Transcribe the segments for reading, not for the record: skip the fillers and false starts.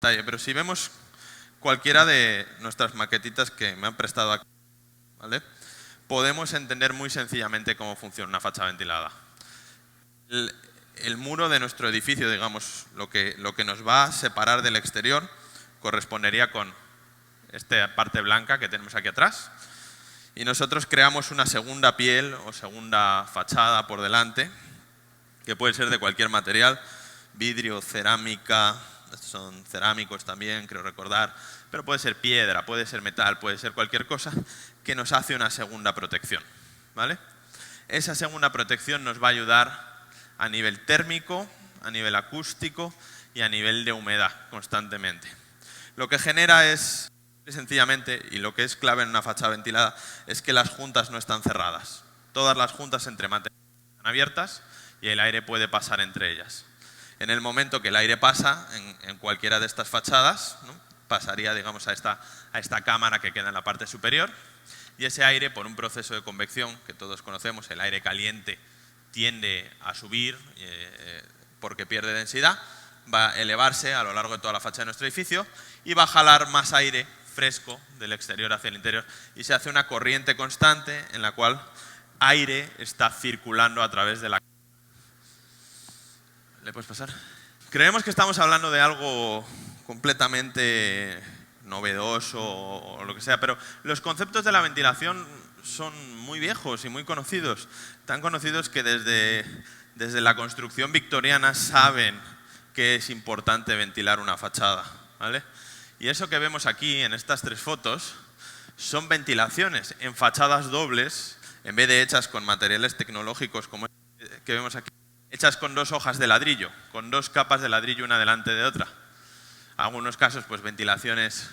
detalle, pero si vemos cualquiera de nuestras maquetitas que me han prestado aquí, ¿vale? Podemos entender muy sencillamente cómo funciona una fachada ventilada. El muro de nuestro edificio, digamos, lo que nos va a separar del exterior, correspondería con esta parte blanca que tenemos aquí atrás. Y nosotros creamos una segunda piel o segunda fachada por delante, que puede ser de cualquier material, vidrio, cerámica, estos son cerámicos también, creo recordar, pero puede ser piedra, puede ser metal, puede ser cualquier cosa que nos hace una segunda protección, ¿vale? Esa segunda protección nos va a ayudar a nivel térmico, a nivel acústico y a nivel de humedad constantemente. Lo que genera es, sencillamente, y lo que es clave en una fachada ventilada, es que las juntas no están cerradas. Todas las juntas entre materiales están abiertas y el aire puede pasar entre ellas. En el momento que el aire pasa en cualquiera de estas fachadas, ¿no?, pasaría, digamos, a esta cámara que queda en la parte superior, y ese aire, por un proceso de convección que todos conocemos, el aire caliente tiende a subir porque pierde densidad, va a elevarse a lo largo de toda la fachada de nuestro edificio y va a jalar más aire fresco del exterior hacia el interior, y se hace una corriente constante en la cual aire está circulando a través de la... ¿Le puedes pasar? Creemos que estamos hablando de algo completamente novedoso o lo que sea, pero los conceptos de la ventilación son muy viejos y muy conocidos, tan conocidos que desde la construcción victoriana saben que es importante ventilar una fachada, ¿vale? Y eso que vemos aquí en estas tres fotos son ventilaciones en fachadas dobles, en vez de hechas con materiales tecnológicos como que vemos aquí, hechas con dos hojas de ladrillo, con dos capas de ladrillo una delante de otra. En algunos casos, pues ventilaciones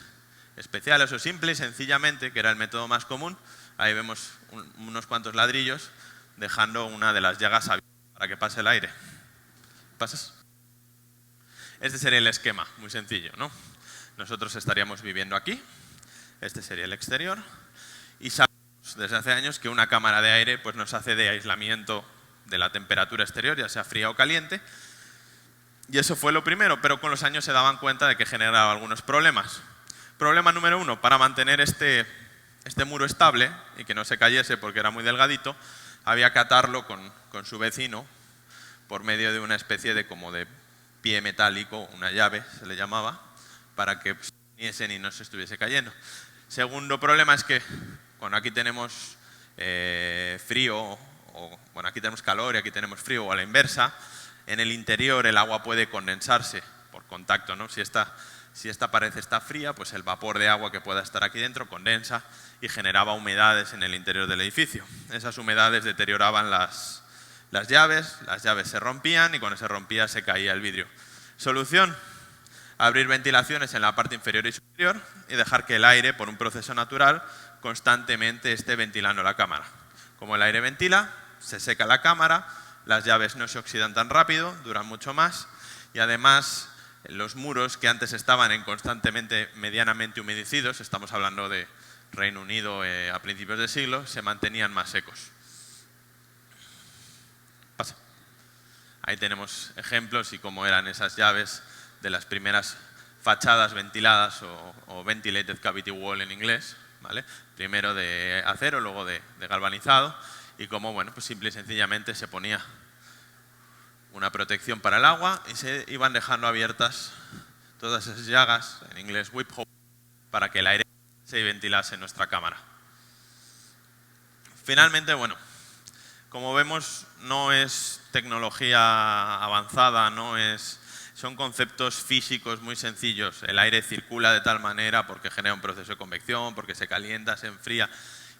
especiales o simples, sencillamente, que era el método más común. Ahí vemos unos cuantos ladrillos, dejando una de las llagas abiertas para que pase el aire. ¿Pasas? Este sería el esquema, muy sencillo, ¿no? Nosotros estaríamos viviendo aquí, este sería el exterior, y sabemos desde hace años que una cámara de aire pues, nos hace de aislamiento de la temperatura exterior, ya sea fría o caliente, y eso fue lo primero, pero con los años se daban cuenta de que generaba algunos problemas. Problema número uno, para mantener este muro estable y que no se cayese porque era muy delgadito, había que atarlo con su vecino por medio de una especie de como de pie metálico, una llave se le llamaba, para que se uniesen y no se estuviese cayendo. Segundo problema es que cuando aquí tenemos frío, bueno, aquí tenemos calor y aquí tenemos frío, o a la inversa, en el interior el agua puede condensarse por contacto, ¿no? Si esta pared está fría, pues el vapor de agua que pueda estar aquí dentro condensa y generaba humedades en el interior del edificio. Esas humedades deterioraban las llaves se rompían y cuando se rompía se caía el vidrio. Solución: abrir ventilaciones en la parte inferior y superior y dejar que el aire, por un proceso natural, constantemente esté ventilando la cámara. Como el aire ventila, se seca la cámara, las llaves no se oxidan tan rápido, duran mucho más, y además los muros que antes estaban constantemente medianamente humedecidos, estamos hablando de Reino Unido a principios de siglo, se mantenían más secos. Pasa. Ahí tenemos ejemplos y cómo eran esas llaves de las primeras fachadas ventiladas o ventilated cavity wall en inglés, ¿vale? Primero de acero, luego de galvanizado, y cómo, bueno, pues simple y sencillamente se ponía una protección para el agua y se iban dejando abiertas todas esas llagas, en inglés whip hole, para que el aire se ventilase en nuestra cámara. Finalmente, bueno, como vemos, no es tecnología avanzada, son conceptos físicos muy sencillos. El aire circula de tal manera porque genera un proceso de convección, porque se calienta, se enfría,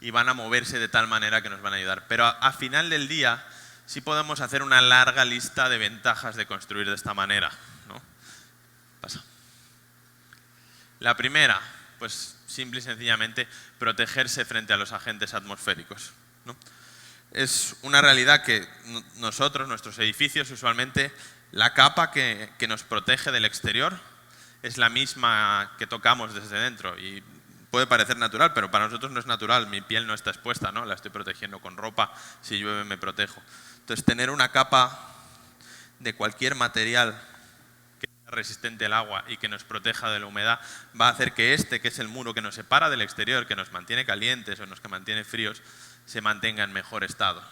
y van a moverse de tal manera que nos van a ayudar. Pero a final del día sí podemos hacer una larga lista de ventajas de construir de esta manera, ¿no? Pasa. La primera, pues simple y sencillamente, protegerse frente a los agentes atmosféricos, ¿no? Es una realidad que nosotros, nuestros edificios, usualmente la capa que nos protege del exterior es la misma que tocamos desde dentro, y puede parecer natural, pero para nosotros no es natural. Mi piel no está expuesta, ¿no? La estoy protegiendo con ropa, si llueve me protejo. Entonces, tener una capa de cualquier material que sea resistente al agua y que nos proteja de la humedad, va a hacer que este, que es el muro que nos separa del exterior, que nos mantiene calientes o nos que mantiene fríos, se mantenga en mejor estado.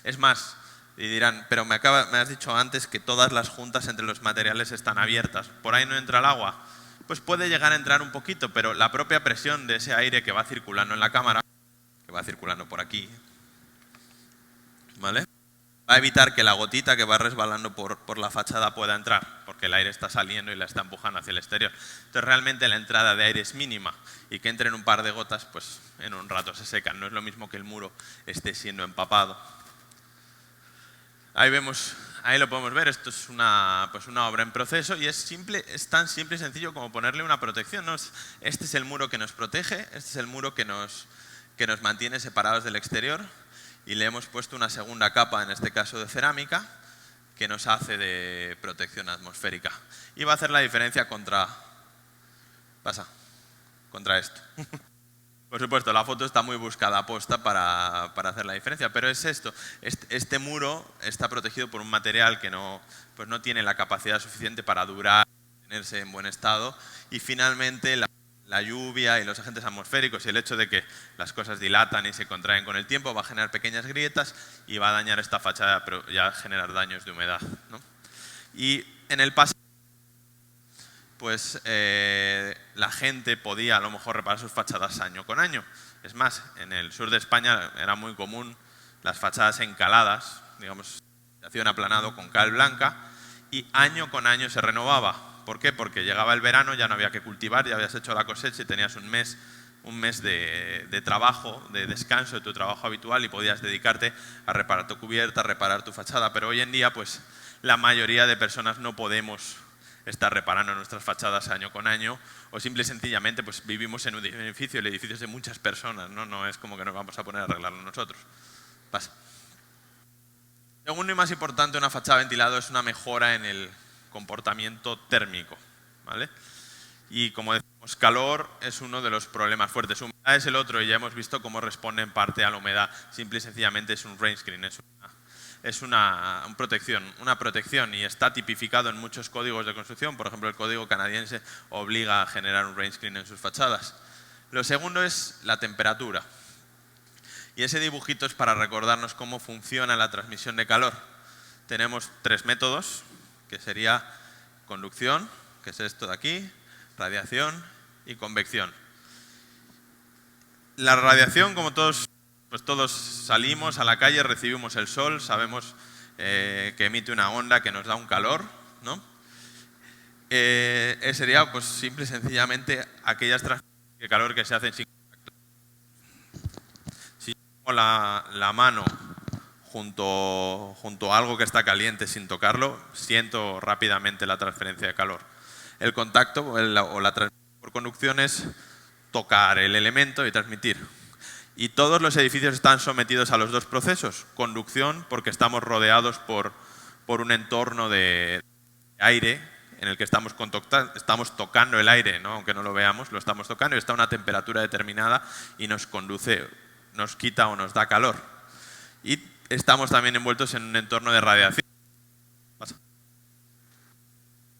Es más, y dirán, pero me has dicho antes que todas las juntas entre los materiales están abiertas, ¿por ahí no entra el agua? Pues puede llegar a entrar un poquito, pero la propia presión de ese aire que va circulando en la cámara, que va circulando por aquí, ¿vale?, va a evitar que la gotita que va resbalando por la fachada pueda entrar, porque el aire está saliendo y la está empujando hacia el exterior. Entonces realmente la entrada de aire es mínima y que entren un par de gotas, pues en un rato se secan. No es lo mismo que el muro esté siendo empapado. Ahí lo podemos ver, esto es una obra en proceso y es tan simple y sencillo como ponerle una protección, ¿no? Este es el muro que nos protege, este es el muro que nos mantiene separados del exterior. Y le hemos puesto una segunda capa, en este caso de cerámica, que nos hace de protección atmosférica. Y va a hacer la diferencia contra esto. Por supuesto, la foto está muy buscada aposta para hacer la diferencia, pero es esto. Este muro está protegido por un material que no tiene la capacidad suficiente para durar, tenerse en buen estado, y finalmente la lluvia y los agentes atmosféricos y el hecho de que las cosas dilatan y se contraen con el tiempo va a generar pequeñas grietas y va a dañar esta fachada, pero ya a generar daños de humedad, ¿no? Y en el pasado, pues la gente podía a lo mejor reparar sus fachadas año con año. Es más, en el sur de España era muy común las fachadas encaladas, digamos, de acción aplanado con cal blanca, y año con año se renovaba. ¿Por qué? Porque llegaba el verano, ya no había que cultivar, ya habías hecho la cosecha y tenías un mes de trabajo, de descanso de tu trabajo habitual y podías dedicarte a reparar tu cubierta, a reparar tu fachada. Pero hoy en día, pues la mayoría de personas no podemos estar reparando nuestras fachadas año con año, o simple y sencillamente pues vivimos en un edificio, el edificio es de muchas personas, no es como que nos vamos a poner a arreglarlo nosotros. Pasa. Segundo y más importante, una fachada ventilada es una mejora en el comportamiento térmico, ¿vale? Y como decimos, calor es uno de los problemas fuertes, humedad es el otro, y ya hemos visto cómo responde en parte a la humedad. Simple y sencillamente es un rain screen, es una protección, y está tipificado en muchos códigos de construcción. Por ejemplo, el código canadiense obliga a generar un rain screen en sus fachadas. Lo segundo es la temperatura, y ese dibujito es para recordarnos cómo funciona la transmisión de calor. Tenemos tres métodos, que sería conducción, que es esto de aquí, radiación y convección. La radiación, como todos salimos a la calle, recibimos el sol, sabemos que emite una onda que nos da un calor, ¿no? Sería pues simple y sencillamente aquellas transferencias de calor que se hacen sin contacto. Si yo pongo la mano junto a algo que está caliente sin tocarlo, siento rápidamente la transferencia de calor. El contacto o la transmisión por conducción es tocar el elemento y transmitir. Y todos los edificios están sometidos a los dos procesos. Conducción, porque estamos rodeados por un entorno de aire en el que estamos tocando el aire, ¿no? Aunque no lo veamos, lo estamos tocando y está a una temperatura determinada y nos quita o nos da calor. Y estamos también envueltos en un entorno de radiación.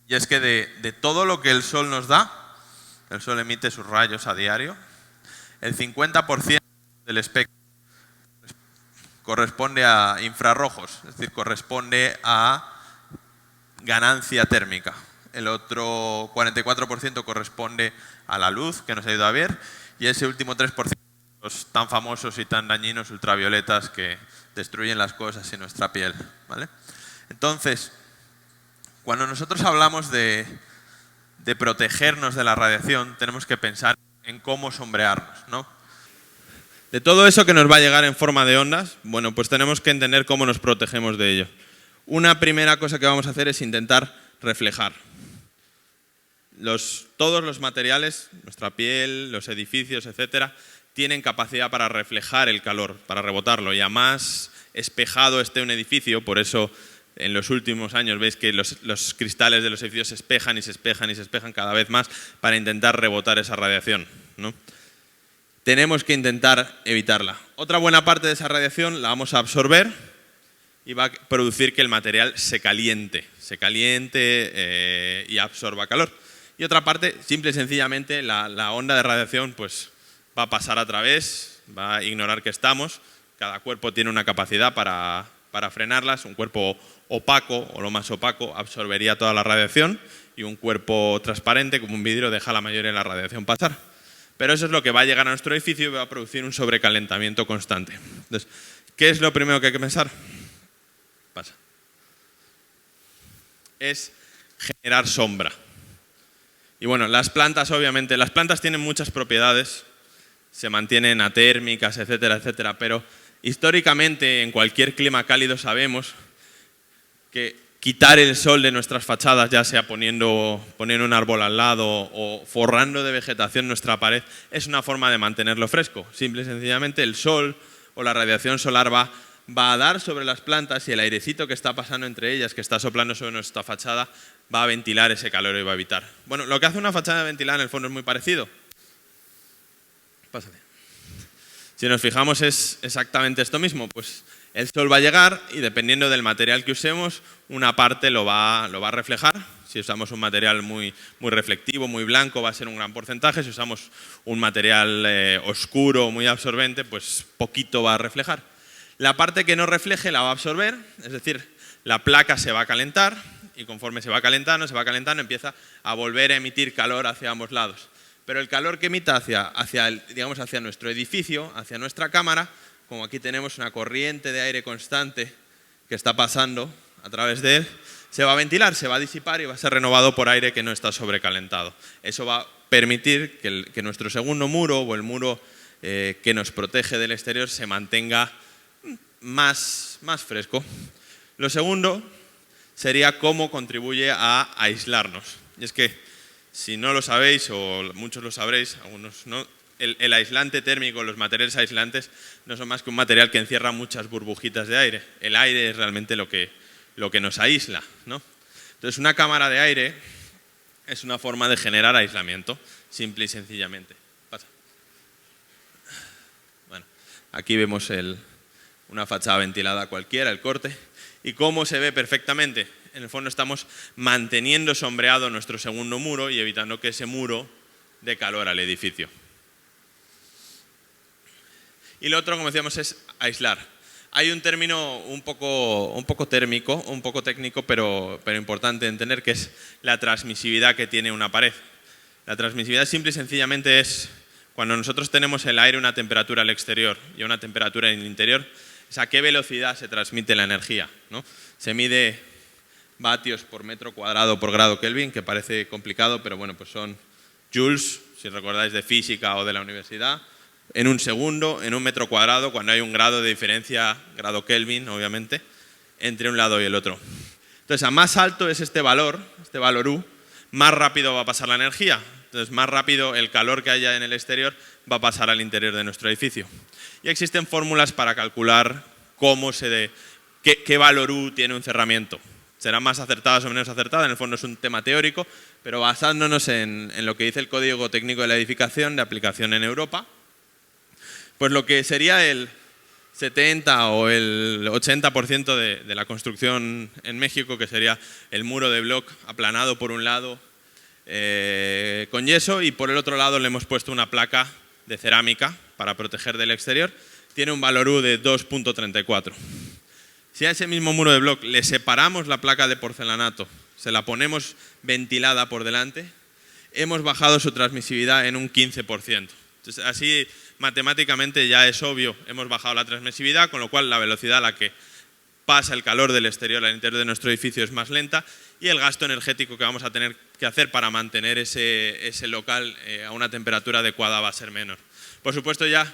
Y es que de todo lo que el sol nos da, el sol emite sus rayos a diario, el 50% del espectro corresponde a infrarrojos, es decir, corresponde a ganancia térmica. El otro 44% corresponde a la luz que nos ayuda a ver, y ese último 3%, los tan famosos y tan dañinos ultravioletas que destruyen las cosas y nuestra piel, ¿vale? Entonces, cuando nosotros hablamos de protegernos de la radiación, tenemos que pensar en cómo sombrearnos, ¿no? De todo eso que nos va a llegar en forma de ondas, bueno, pues tenemos que entender cómo nos protegemos de ello. Una primera cosa que vamos a hacer es intentar reflejar. Todos los materiales, nuestra piel, los edificios, etcétera, tienen capacidad para reflejar el calor, para rebotarlo. Y a más espejado esté un edificio, por eso en los últimos años veis que los cristales de los edificios se espejan y se espejan y se espejan cada vez más para intentar rebotar esa radiación, ¿no? Tenemos que intentar evitarla. Otra buena parte de esa radiación la vamos a absorber y va a producir que el material se caliente y absorba calor. Y otra parte, simple y sencillamente, la onda de radiación pues, va a pasar a través, va a ignorar que estamos. Cada cuerpo tiene una capacidad para frenarlas. Un cuerpo opaco o lo más opaco absorbería toda la radiación y un cuerpo transparente como un vidrio deja la mayoría de la radiación pasar. Pero eso es lo que va a llegar a nuestro edificio y va a producir un sobrecalentamiento constante. Entonces, ¿qué es lo primero que hay que pensar? Pasa. Es generar sombra. Y bueno, las plantas obviamente, las plantas tienen muchas propiedades, se mantienen atérmicas, etcétera, etcétera, pero históricamente en cualquier clima cálido sabemos que quitar el sol de nuestras fachadas, ya sea poniendo un árbol al lado o forrando de vegetación nuestra pared, es una forma de mantenerlo fresco. Simple y sencillamente el sol o la radiación solar va a dar sobre las plantas y el airecito que está pasando entre ellas, que está soplando sobre nuestra fachada, va a ventilar ese calor y va a evitar. Bueno, lo que hace una fachada ventilada en el fondo es muy parecido. Pásate. Si nos fijamos es exactamente esto mismo, pues el sol va a llegar y dependiendo del material que usemos, una parte lo va a reflejar. Si usamos un material muy reflectivo, muy blanco, va a ser un gran porcentaje. Si usamos un material oscuro, muy absorbente, pues poquito va a reflejar. La parte que no refleje la va a absorber, es decir, la placa se va a calentar y conforme se va calentando, empieza a volver a emitir calor hacia ambos lados. Pero el calor que emita hacia nuestro edificio, hacia nuestra cámara, como aquí tenemos una corriente de aire constante que está pasando a través de él, se va a ventilar, se va a disipar y va a ser renovado por aire que no está sobrecalentado. Eso va a permitir que nuestro segundo muro o el muro que nos protege del exterior se mantenga más fresco. Lo segundo sería cómo contribuye a aislarnos. Y es que, si no lo sabéis, o muchos lo sabréis, algunos no, el aislante térmico, los materiales aislantes, no son más que un material que encierra muchas burbujitas de aire. El aire es realmente lo que nos aísla, ¿no? Entonces, una cámara de aire es una forma de generar aislamiento, simple y sencillamente. Pasa. Bueno, aquí vemos una fachada ventilada cualquiera, el corte. ¿Y cómo se ve perfectamente? En el fondo estamos manteniendo sombreado nuestro segundo muro y evitando que ese muro dé calor al edificio. Y lo otro, como decíamos, es aislar. Hay un término un poco térmico, un poco técnico, pero importante de entender, que es la transmisividad que tiene una pared. La transmisividad simple y sencillamente es cuando nosotros tenemos el aire a una temperatura al exterior y a una temperatura en el interior, es a qué velocidad se transmite la energía, ¿no? Se mide vatios por metro cuadrado por grado Kelvin, que parece complicado, pero bueno, pues son joules, si recordáis de física o de la universidad, en un segundo, en un metro cuadrado, cuando hay un grado de diferencia, grado Kelvin, obviamente, entre un lado y el otro. Entonces, a más alto es este valor U, más rápido va a pasar la energía. Entonces, más rápido el calor que haya en el exterior va a pasar al interior de nuestro edificio. Y existen fórmulas para calcular qué valor U tiene un cerramiento. Serán más acertadas o menos acertadas, en el fondo es un tema teórico, pero basándonos en lo que dice el Código Técnico de la Edificación de aplicación en Europa, pues lo que sería el 70 o el 80% de la construcción en México, que sería el muro de bloc aplanado por un lado con yeso y por el otro lado le hemos puesto una placa de cerámica para proteger del exterior, tiene un valor U de 2.34. Si a ese mismo muro de bloc le separamos la placa de porcelanato, se la ponemos ventilada por delante, hemos bajado su transmisividad en un 15%. Entonces, así matemáticamente ya es obvio, hemos bajado la transmisividad, con lo cual la velocidad a la que pasa el calor del exterior al interior de nuestro edificio es más lenta y el gasto energético que vamos a tener que hacer para mantener ese local a una temperatura adecuada va a ser menor. Por supuesto, ya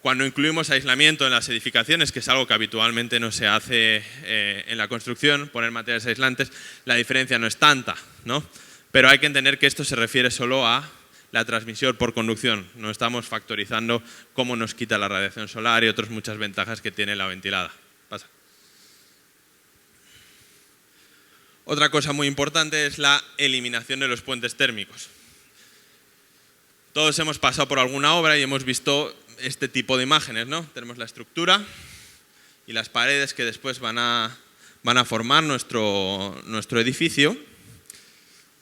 cuando incluimos aislamiento en las edificaciones, que es algo que habitualmente no se hace en la construcción, poner materiales aislantes, la diferencia no es tanta, ¿no? Pero hay que entender que esto se refiere solo a la transmisión por conducción. No estamos factorizando cómo nos quita la radiación solar y otras muchas ventajas que tiene la ventilada. Pasa. Otra cosa muy importante es la eliminación de los puentes térmicos. Todos hemos pasado por alguna obra y hemos visto este tipo de imágenes, ¿no? Tenemos la estructura y las paredes que después van a formar nuestro edificio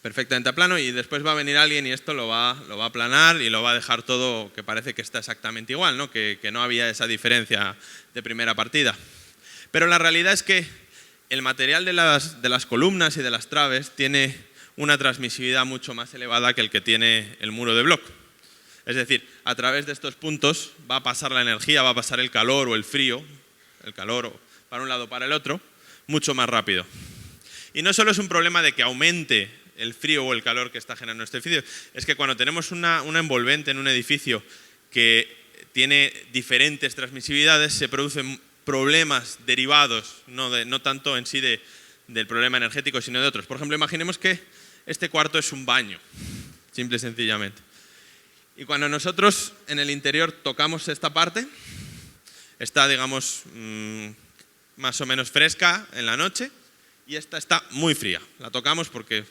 perfectamente a plano, y después va a venir alguien y esto lo va a aplanar y lo va a dejar todo que parece que está exactamente igual, ¿no? Que no había esa diferencia de primera partida. Pero la realidad es que el material de las columnas y de las traves tiene una transmisividad mucho más elevada que el que tiene el muro de bloc. Es decir, a través de estos puntos va a pasar la energía, va a pasar el calor o el frío, el calor para un lado o para el otro, mucho más rápido. Y no solo es un problema de que aumente el frío o el calor que está generando este edificio, es que cuando tenemos una envolvente en un edificio que tiene diferentes transmisividades, se producen problemas derivados, no tanto en sí del problema energético, sino de otros. Por ejemplo, imaginemos que este cuarto es un baño, simple y sencillamente. Y cuando nosotros en el interior tocamos esta parte, está, digamos, más o menos fresca en la noche, y esta está muy fría. La tocamos porque,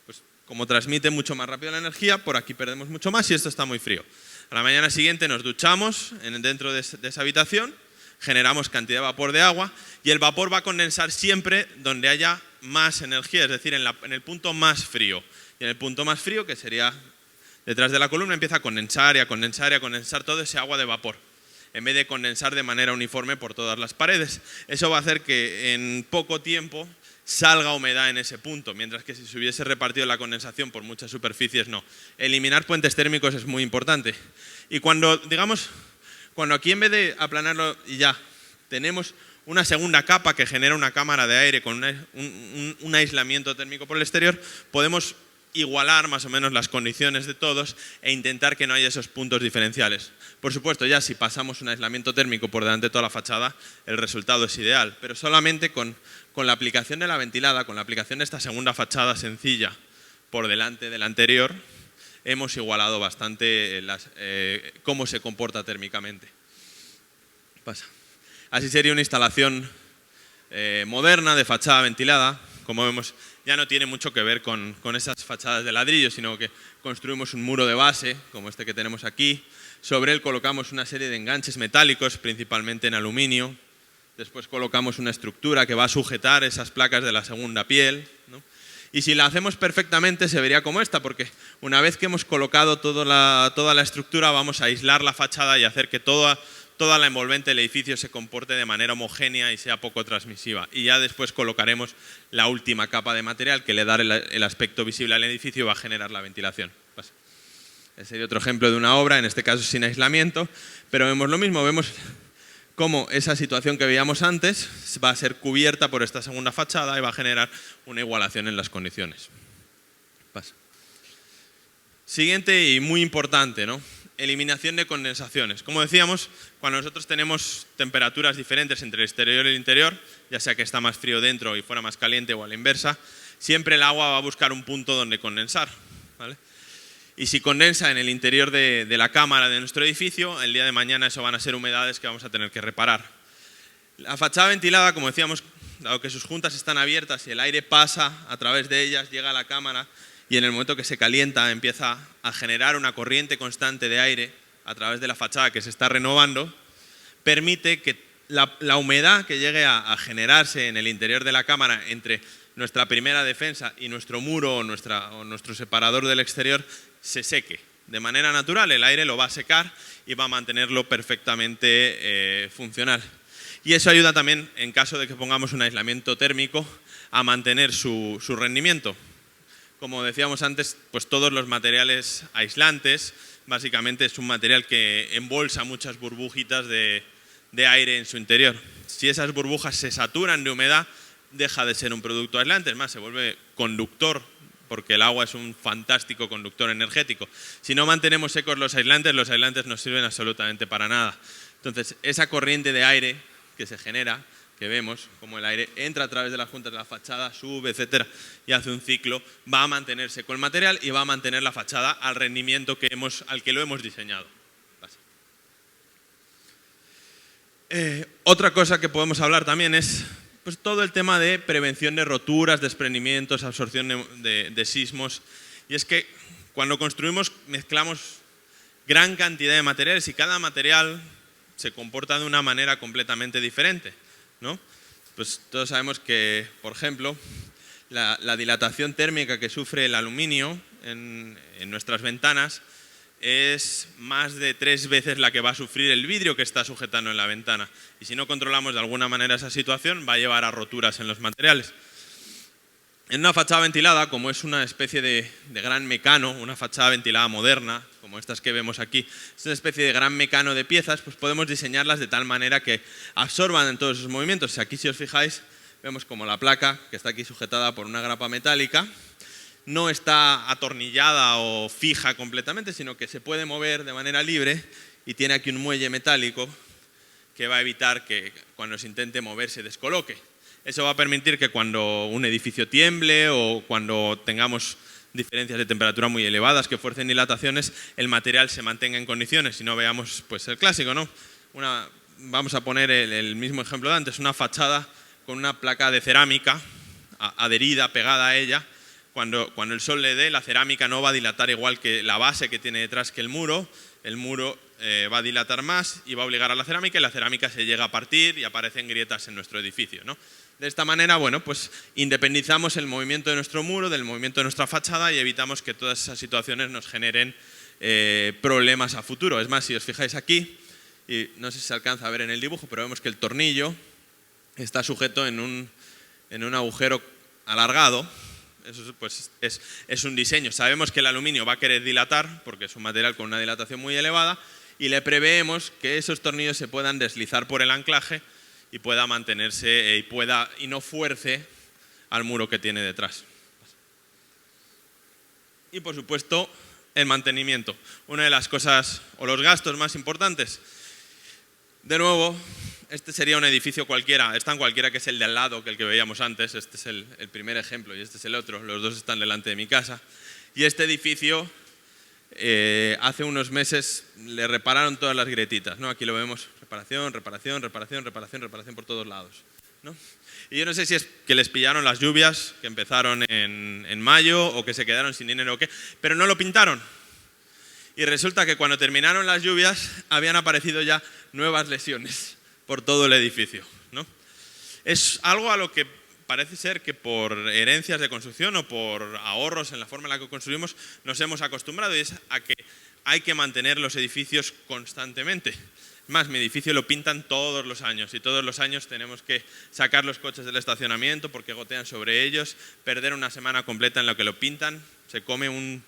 pues, como transmite mucho más rápido la energía, por aquí perdemos mucho más y esto está muy frío. A la mañana siguiente nos duchamos dentro de esa habitación, generamos cantidad de vapor de agua y el vapor va a condensar siempre donde haya más energía, es decir, en el punto más frío. Y en el punto más frío, que sería detrás de la columna, empieza a condensar y a condensar y a condensar todo ese agua de vapor, en vez de condensar de manera uniforme por todas las paredes. Eso va a hacer que en poco tiempo salga humedad en ese punto, mientras que si se hubiese repartido la condensación por muchas superficies, no. Eliminar puentes térmicos es muy importante. Y cuando aquí en vez de aplanarlo y ya, tenemos una segunda capa que genera una cámara de aire con un aislamiento térmico por el exterior, podemos igualar más o menos las condiciones de todos e intentar que no haya esos puntos diferenciales. Por supuesto, ya si pasamos un aislamiento térmico por delante de toda la fachada, el resultado es ideal, pero solamente con la aplicación de la ventilada, con la aplicación de esta segunda fachada sencilla por delante de la anterior, hemos igualado bastante cómo se comporta térmicamente. Pasa. Así sería una instalación moderna de fachada ventilada. Como vemos, ya no tiene mucho que ver con esas fachadas de ladrillo, sino que construimos un muro de base, como este que tenemos aquí. Sobre él colocamos una serie de enganches metálicos, principalmente en aluminio. Después colocamos una estructura que va a sujetar esas placas de la segunda piel, ¿no? Y si la hacemos perfectamente se vería como esta, porque una vez que hemos colocado toda la estructura, vamos a aislar la fachada y hacer que toda la envolvente del edificio se comporte de manera homogénea y sea poco transmisiva. Y ya después colocaremos la última capa de material que le dará el aspecto visible al edificio y va a generar la ventilación. Ese sería otro ejemplo de una obra, en este caso sin aislamiento, pero vemos lo mismo, vemos cómo esa situación que veíamos antes va a ser cubierta por esta segunda fachada y va a generar una igualación en las condiciones. Siguiente y muy importante, ¿no? Eliminación de condensaciones. Como decíamos, cuando nosotros tenemos temperaturas diferentes entre el exterior y el interior, ya sea que está más frío dentro y fuera más caliente o a la inversa, siempre el agua va a buscar un punto donde condensar, ¿vale? Y si condensa en el interior de la cámara de nuestro edificio, el día de mañana eso van a ser humedades que vamos a tener que reparar. La fachada ventilada, como decíamos, dado que sus juntas están abiertas y el aire pasa a través de ellas, llega a la cámara y en el momento que se calienta empieza a generar una corriente constante de aire a través de la fachada que se está renovando, permite que la humedad que llegue a generarse en el interior de la cámara entre nuestra primera defensa y nuestro muro o nuestro separador del exterior se seque. De manera natural el aire lo va a secar y va a mantenerlo perfectamente funcional. Y eso ayuda también, en caso de que pongamos un aislamiento térmico, a mantener su rendimiento. Como decíamos antes, pues todos los materiales aislantes, básicamente es un material que embolsa muchas burbujitas de aire en su interior. Si esas burbujas se saturan de humedad, deja de ser un producto aislante, es más, se vuelve conductor, porque el agua es un fantástico conductor energético. Si no mantenemos secos los aislantes no sirven absolutamente para nada. Entonces, esa corriente de aire que se genera, que vemos como el aire entra a través de las juntas de la fachada, sube, etcétera, y hace un ciclo, va a mantener seco el material y va a mantener la fachada al rendimiento al que lo hemos diseñado. Otra cosa que podemos hablar también es pues, todo el tema de prevención de roturas, desprendimientos, absorción de sismos. Y es que cuando construimos mezclamos gran cantidad de materiales y cada material se comporta de una manera completamente diferente. ¿no? Pues todos sabemos que, por ejemplo, la dilatación térmica que sufre el aluminio en nuestras ventanas es más de 3 veces la que va a sufrir el vidrio que está sujetando en la ventana. Y si no controlamos de alguna manera esa situación, va a llevar a roturas en los materiales. En una fachada ventilada, como es una especie de gran mecano, una fachada ventilada moderna, como estas que vemos aquí, es una especie de gran mecano de piezas, pues podemos diseñarlas de tal manera que absorban en todos esos movimientos. Aquí, si os fijáis, vemos como la placa, que está aquí sujetada por una grapa metálica, no está atornillada o fija completamente, sino que se puede mover de manera libre y tiene aquí un muelle metálico que va a evitar que cuando se intente mover se descoloque. Eso va a permitir que cuando un edificio tiemble o cuando tengamos diferencias de temperatura muy elevadas que fuercen dilataciones, el material se mantenga en condiciones y no veamos pues, el clásico, ¿no? Vamos a poner el mismo ejemplo de antes, una fachada con una placa de cerámica adherida, pegada a ella. Cuando el sol le dé, la cerámica no va a dilatar igual que la base que tiene detrás que el muro va a dilatar más y va a obligar a la cerámica y la cerámica se llega a partir y aparecen grietas en nuestro edificio, ¿no? De esta manera, bueno, pues independizamos el movimiento de nuestro muro del movimiento de nuestra fachada y evitamos que todas esas situaciones nos generen problemas a futuro. Es más, si os fijáis aquí, y no sé si se alcanza a ver en el dibujo, pero vemos que el tornillo está sujeto en un agujero alargado. Eso pues, es un diseño. Sabemos que el aluminio va a querer dilatar porque es un material con una dilatación muy elevada y le preveemos que esos tornillos se puedan deslizar por el anclaje y pueda mantenerse y no fuerce al muro que tiene detrás. Y por supuesto, el mantenimiento. Una de las cosas o los gastos más importantes. De nuevo, este sería un edificio cualquiera, es tan cualquiera que es el de al lado que el que veíamos antes. Este es el primer ejemplo y este es el otro. Los dos están delante de mi casa. Y este edificio, hace unos meses le repararon todas las grietitas, ¿no? Aquí lo vemos, reparación por todos lados, ¿no? Y yo no sé si es que les pillaron las lluvias que empezaron en mayo o que se quedaron sin dinero o qué, pero no lo pintaron. Y resulta que cuando terminaron las lluvias habían aparecido ya nuevas lesiones por todo el edificio, ¿no? Es algo a lo que parece ser que por herencias de construcción o por ahorros en la forma en la que construimos nos hemos acostumbrado, y es a que hay que mantener los edificios constantemente. Más, mi edificio lo pintan todos los años y todos los años tenemos que sacar los coches del estacionamiento porque gotean sobre ellos, perder una semana completa en lo que lo pintan, se come un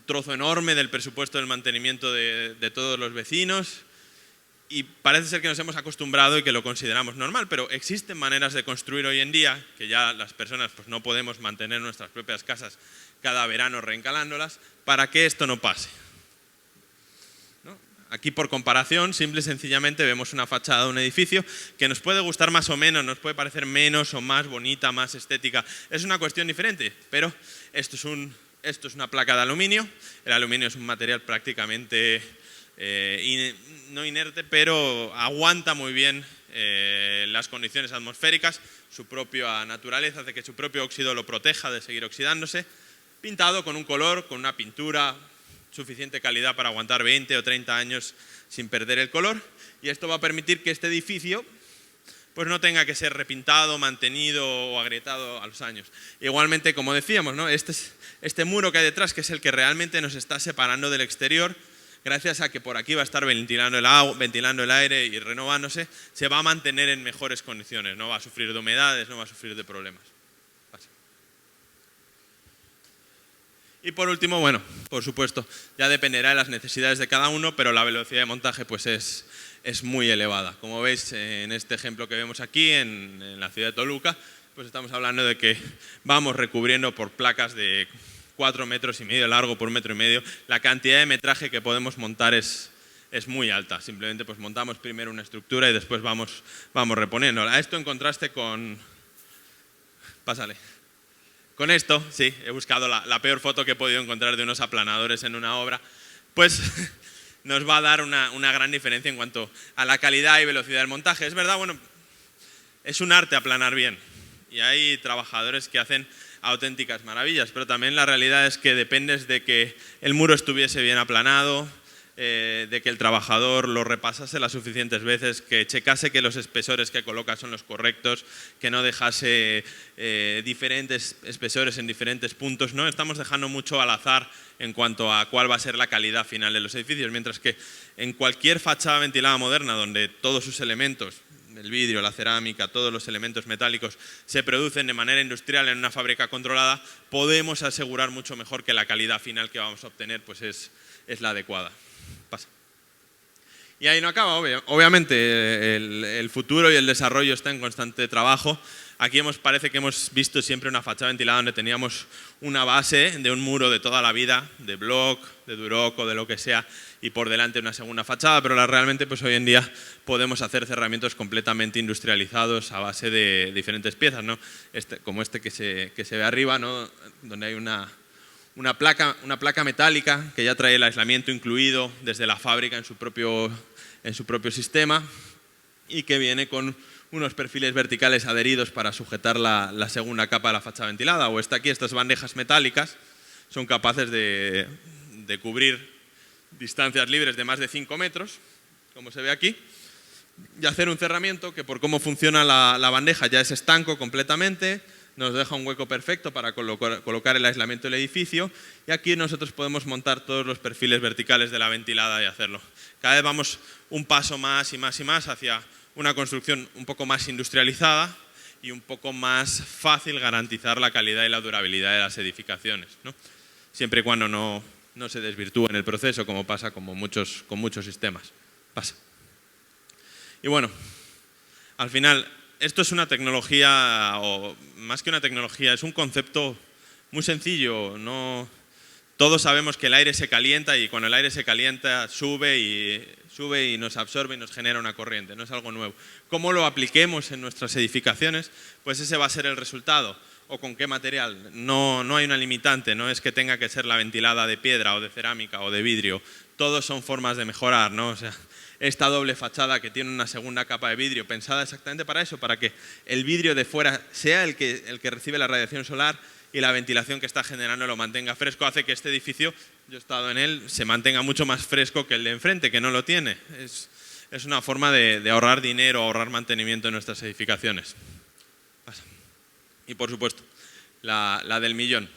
trozo enorme del presupuesto del mantenimiento de todos los vecinos. Y parece ser que nos hemos acostumbrado y que lo consideramos normal, pero existen maneras de construir hoy en día, que ya las personas pues, no podemos mantener nuestras propias casas cada verano reencalándolas, para que esto no pase, ¿no? Aquí, por comparación, simple y sencillamente vemos una fachada de un edificio que nos puede gustar más o menos, nos puede parecer menos o más bonita, más estética. Es una cuestión diferente, pero esto es una placa de aluminio. El aluminio es un material prácticamente no inerte, pero aguanta muy bien las condiciones atmosféricas, su propia naturaleza hace que su propio óxido lo proteja de seguir oxidándose, pintado con un color, con una pintura suficiente calidad para aguantar 20 o 30 años sin perder el color, y esto va a permitir que este edificio pues no tenga que ser repintado, mantenido o agrietado a los años. Igualmente, como decíamos, ¿no? Este muro que hay detrás, que es el que realmente nos está separando del exterior, gracias a que por aquí va a estar ventilando el aire y renovándose, se va a mantener en mejores condiciones, no va a sufrir de humedades, no va a sufrir de problemas. Y por último, bueno, por supuesto, ya dependerá de las necesidades de cada uno, pero la velocidad de montaje pues es muy elevada. Como veis en este ejemplo que vemos aquí, en la ciudad de Toluca, pues estamos hablando de que vamos recubriendo por placas de 4,5 metros de largo por 1,5 metros. La cantidad de metraje que podemos montar es muy alta. Simplemente pues montamos primero una estructura y después vamos reponiéndola. Esto en contraste con... Pásale. Con esto, sí, he buscado la peor foto que he podido encontrar de unos aplanadores en una obra, pues nos va a dar una gran diferencia en cuanto a la calidad y velocidad del montaje. Es verdad, bueno, es un arte aplanar bien y hay trabajadores que hacen auténticas maravillas, pero también la realidad es que dependes de que el muro estuviese bien aplanado, de que el trabajador lo repasase las suficientes veces, que checase que los espesores que coloca son los correctos, que no dejase diferentes espesores en diferentes puntos. No estamos dejando mucho al azar en cuanto a cuál va a ser la calidad final de los edificios, mientras que en cualquier fachada ventilada moderna donde todos sus elementos, el vidrio, la cerámica, todos los elementos metálicos se producen de manera industrial en una fábrica controlada, podemos asegurar mucho mejor que la calidad final que vamos a obtener pues es la adecuada. Pasa. Y ahí no acaba, obviamente el futuro y el desarrollo está en constante trabajo. Aquí parece que hemos visto siempre una fachada ventilada donde teníamos una base de un muro de toda la vida, de bloc, de duroc o de lo que sea, y por delante una segunda fachada, pero realmente pues hoy en día podemos hacer cerramientos completamente industrializados a base de diferentes piezas, ¿no? Como este que se ve arriba, ¿no? Donde hay una placa metálica que ya trae el aislamiento incluido desde la fábrica en su propio sistema y que viene con unos perfiles verticales adheridos para sujetar la segunda capa de la fachada ventilada. O estas bandejas metálicas son capaces de cubrir distancias libres de más de 5 metros, como se ve aquí, y hacer un cerramiento que por cómo funciona la bandeja ya es estanco completamente, nos deja un hueco perfecto para colocar el aislamiento del edificio, y aquí nosotros podemos montar todos los perfiles verticales de la ventilada y hacerlo. Cada vez vamos un paso más y más y más hacia una construcción un poco más industrializada y un poco más fácil garantizar la calidad y la durabilidad de las edificaciones, ¿no? Siempre y cuando no se desvirtúe en el proceso, como pasa con muchos sistemas. Pasa. Y bueno, al final, esto es una tecnología, o más que una tecnología, es un concepto muy sencillo. Todos sabemos que el aire se calienta y cuando el aire se calienta sube y nos absorbe y nos genera una corriente, no es algo nuevo. ¿Cómo lo apliquemos en nuestras edificaciones? Pues ese va a ser el resultado. ¿O con qué material? No hay una limitante, no es que tenga que ser la ventilada de piedra o de cerámica o de vidrio. Todos son formas de mejorar, ¿no? O sea, esta doble fachada que tiene una segunda capa de vidrio pensada exactamente para eso, para que el vidrio de fuera sea el que recibe la radiación solar y la ventilación que está generando lo mantenga fresco, hace que este edificio, yo he estado en él, se mantenga mucho más fresco que el de enfrente, que no lo tiene. Es una forma de ahorrar dinero, ahorrar mantenimiento en nuestras edificaciones. Y por supuesto, la del millón.